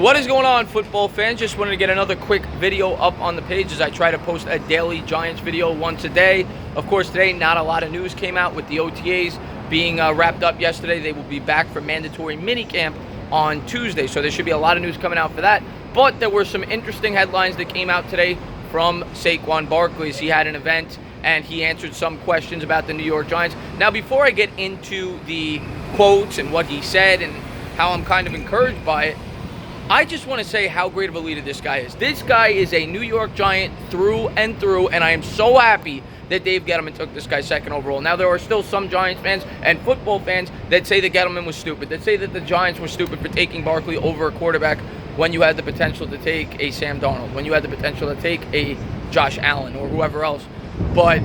What is going on, football fans? Just wanted to get another quick video up on the page as I try to post a daily Giants video once a day. Of course, today not a lot of news came out with the OTAs being wrapped up yesterday. They will be back for mandatory minicamp on Tuesday, so there should be a lot of news coming out for that. But there were some interesting headlines that came out today from Saquon Barkley. He had an event and he answered some questions about the New York Giants. Now, before I get into the quotes and what he said and how I'm kind of encouraged by it, I just want to say how great of a leader this guy is. This guy is a New York Giant through and through, and I am so happy that Dave Gettleman took this guy second overall. Now, there are still some Giants fans and football fans that say that Gettleman was stupid, that say that the Giants were stupid for taking Barkley over a quarterback when you had the potential to take a Sam Darnold, when you had the potential to take a Josh Allen or whoever else. But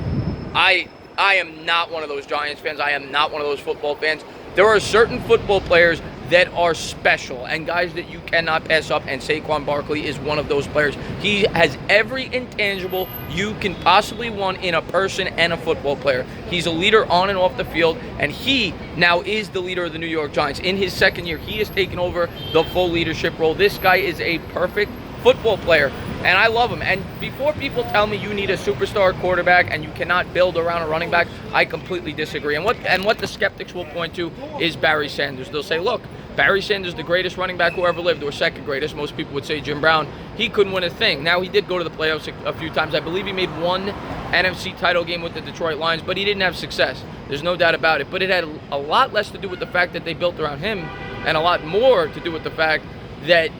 I am not one of those Giants fans. I am not one of those football fans. There are certain football players that are special and guys that you cannot pass up, and Saquon Barkley is one of those players. He has every intangible you can possibly want in a person and a football player. He's a leader on and off the field, and he now is the leader of the New York Giants. In his second year, he has taken over the full leadership role. This guy is a perfect football player, and I love him. And before people tell me you need a superstar quarterback and you cannot build around a running back, I completely disagree. And what the skeptics will point to is Barry Sanders. They'll say, look, Barry Sanders, the greatest running back who ever lived, or second greatest. Most people would say Jim Brown. He couldn't win a thing. Now, he did go to the playoffs a few times. I believe he made one NFC title game with the Detroit Lions, but he didn't have success. There's no doubt about it. But it had a lot less to do with the fact that they built around him and a lot more to do with the fact that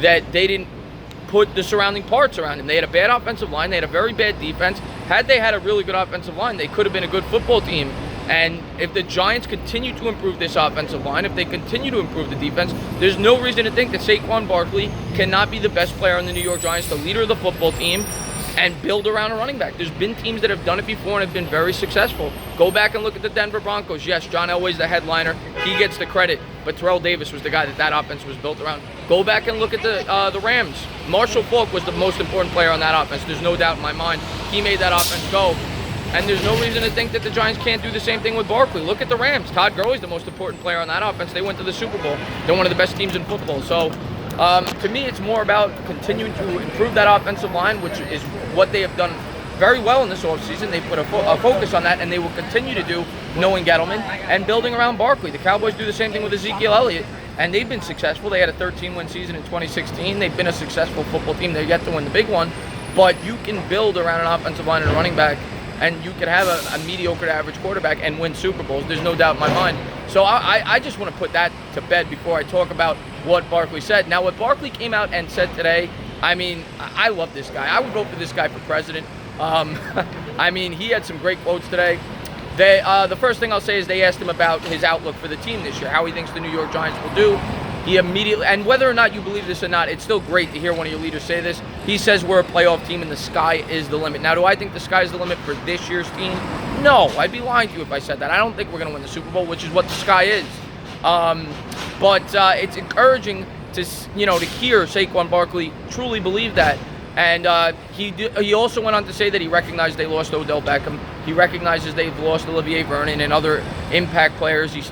they didn't put the surrounding parts around him. They had a bad offensive line. They had a very bad defense. Had they had a really good offensive line, they could have been a good football team. And if the Giants continue to improve this offensive line, if they continue to improve the defense, there's no reason to think that Saquon Barkley cannot be the best player on the New York Giants, the leader of the football team, and build around a running back. There's been teams that have done it before and have been very successful. Go back and look at the Denver Broncos. Yes, John Elway's the headliner. He gets the credit, but Terrell Davis was the guy that offense was built around. Go back and look at the Rams. Marshall Faulk was the most important player on that offense. There's no doubt in my mind. He made that offense go. And there's no reason to think that the Giants can't do the same thing with Barkley. Look at the Rams. Todd Gurley's the most important player on that offense. They went to the Super Bowl. They're one of the best teams in football. So, to me, it's more about continuing to improve that offensive line, which is what they have done very well in this offseason. They put a focus on that, and they will continue to do, knowing Gettleman, and building around Barkley. The Cowboys do the same thing with Ezekiel Elliott, and they've been successful. They had a 13-win season in 2016. They've been a successful football team. They're yet to win the big one, but you can build around an offensive line and a running back, and you could have a mediocre to average quarterback and win Super Bowls. There's no doubt in my mind. So I just want to put that to bed before I talk about what Barkley said. Now, what Barkley came out and said today, I mean, I love this guy. I would vote for this guy for president. I mean, he had some great quotes today. The first thing I'll say is they asked him about his outlook for the team this year, how he thinks the New York Giants will do. He immediately, and whether or not you believe this or not, it's still great to hear one of your leaders say this. He says we're a playoff team and the sky is the limit. Now, do I think the sky is the limit for this year's team? No, I'd be lying to you if I said that. I don't think we're going to win the Super Bowl, which is what the sky is. But it's encouraging to hear Saquon Barkley truly believe that. And he also went on to say that he recognized they lost Odell Beckham. He recognizes they've lost Olivier Vernon and other impact players. He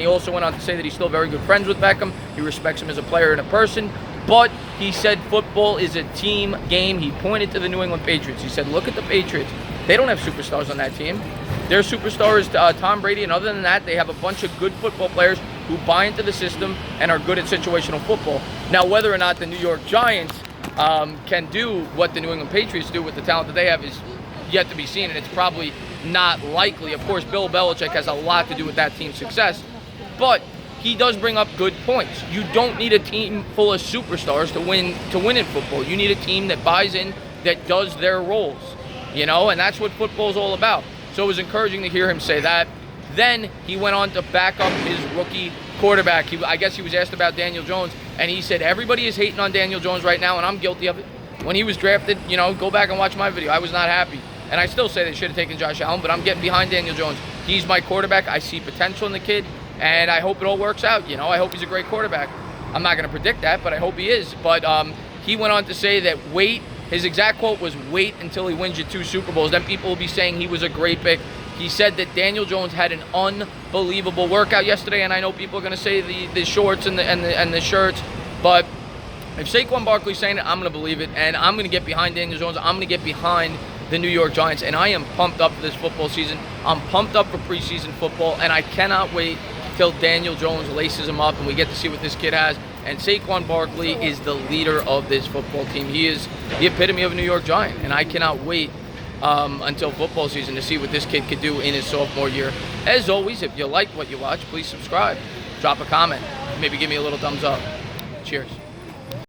also went on to say that he's still very good friends with Beckham. He respects him as a player and a person. But he said football is a team game. He pointed to the New England Patriots. He said, look at the Patriots. They don't have superstars on that team. Their superstar is Tom Brady, and other than that, they have a bunch of good football players who buy into the system and are good at situational football. Now, whether or not the New York Giants can do what the New England Patriots do with the talent that they have is yet to be seen, and it's probably not likely. Of course, Bill Belichick has a lot to do with that team's success, but he does bring up good points. You don't need a team full of superstars to win in football. You need a team that buys in, that does their roles, and that's what football's all about. So it was encouraging to hear him say that. Then he went on to back up his rookie quarterback. I guess he was asked about Daniel Jones, and he said, everybody is hating on Daniel Jones right now, and I'm guilty of it. When he was drafted, go back and watch my video. I was not happy. And I still say they should have taken Josh Allen, but I'm getting behind Daniel Jones. He's my quarterback. I see potential in the kid, and I hope it all works out. I hope he's a great quarterback. I'm not going to predict that, but I hope he is. But he went on to say that his exact quote was, wait until he wins you 2 Super Bowls. Then people will be saying he was a great pick. He said that Daniel Jones had an unbelievable workout yesterday, and I know people are going to say the shorts and the shirts. But if Saquon Barkley's saying it, I'm going to believe it, and I'm going to get behind Daniel Jones. I'm going to get behind the New York Giants, and I am pumped up for this football season. I'm pumped up for preseason football, and I cannot wait till Daniel Jones laces him up and we get to see what this kid has. And Saquon Barkley is the leader of this football team. He is the epitome of a New York Giant, and I cannot wait until football season to see what this kid could do in his sophomore year. As always, if you like what you watch, please subscribe, drop a comment, maybe give me a little thumbs up. Cheers.